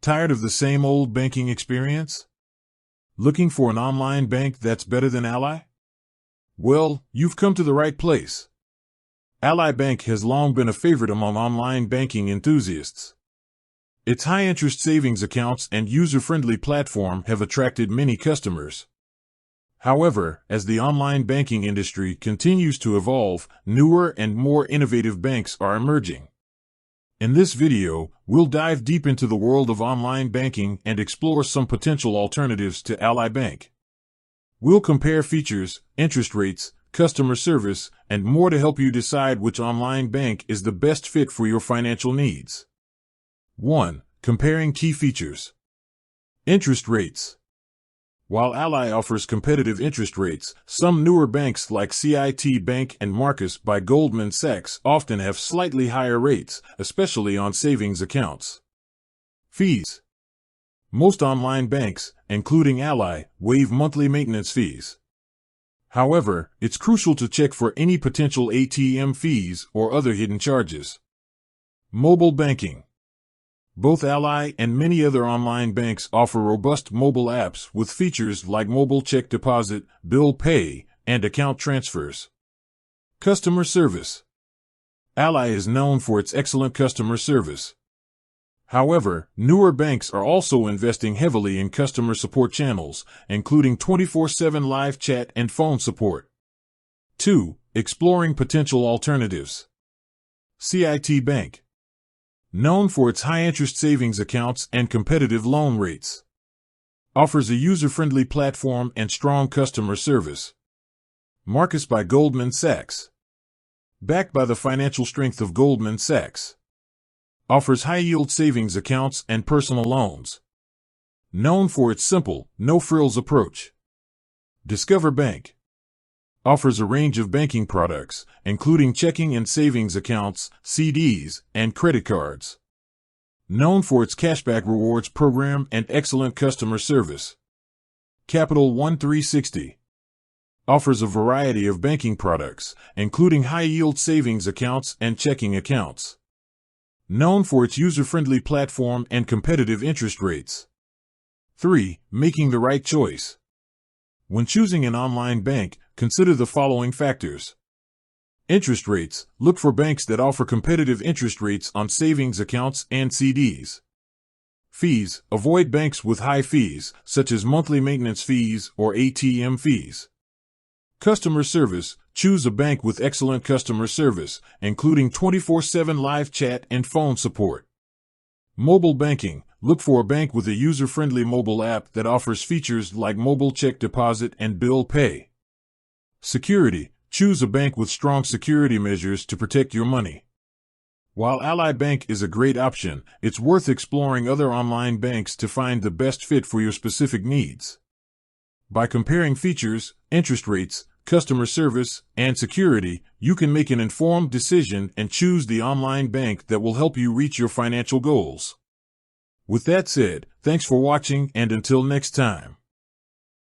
Tired of the same old banking experience? Looking for an online bank that's better than Ally? Well, you've come to the right place. Ally Bank has long been a favorite among online banking enthusiasts. Its high-interest savings accounts and user-friendly platform have attracted many customers. However, as the online banking industry continues to evolve, newer and more innovative banks are emerging. In this video, we'll dive deep into the world of online banking and explore some potential alternatives to Ally Bank. We'll compare features, interest rates, customer service, and more to help you decide which online bank is the best fit for your financial needs. 1. Comparing key features. Interest rates. While Ally offers competitive interest rates, some newer banks like CIT Bank and Marcus by Goldman Sachs often have slightly higher rates, especially on savings accounts. Fees. Most online banks, including Ally, waive monthly maintenance fees. However, it's crucial to check for any potential ATM fees or other hidden charges. Mobile banking. Both Ally and many other online banks offer robust mobile apps with features like mobile check deposit, bill pay, and account transfers. Customer service. Ally is known for its excellent customer service. However, newer banks are also investing heavily in customer support channels, including 24/7 live chat and phone support. 2. Exploring potential alternatives. CIT Bank. Known for its high-interest savings accounts and competitive loan rates, offers a user-friendly platform and strong customer service. Marcus by Goldman Sachs. Backed by the financial strength of Goldman Sachs, offers high-yield savings accounts and personal loans. Known for its simple, no-frills approach. Discover Bank. Offers a range of banking products, including checking and savings accounts, CDs, and credit cards. Known for its cashback rewards program and excellent customer service. Capital One 360. Offers a variety of banking products, including high-yield savings accounts and checking accounts. Known for its user-friendly platform and competitive interest rates. 3. Making the right choice. When choosing an online bank, consider the following factors. Interest rates. Look for banks that offer competitive interest rates on savings accounts and CDs. Fees. Avoid banks with high fees, such as monthly maintenance fees or ATM fees. Customer service. Choose a bank with excellent customer service, including 24/7 live chat and phone support. Mobile banking. Look for a bank with a user-friendly mobile app that offers features like mobile check deposit and bill pay. Security. Choose a bank with strong security measures to protect your money. While Ally Bank is a great option, it's worth exploring other online banks to find the best fit for your specific needs. By comparing features, interest rates, customer service, and security, you can make an informed decision and choose the online bank that will help you reach your financial goals. With that said, thanks for watching, and until next time.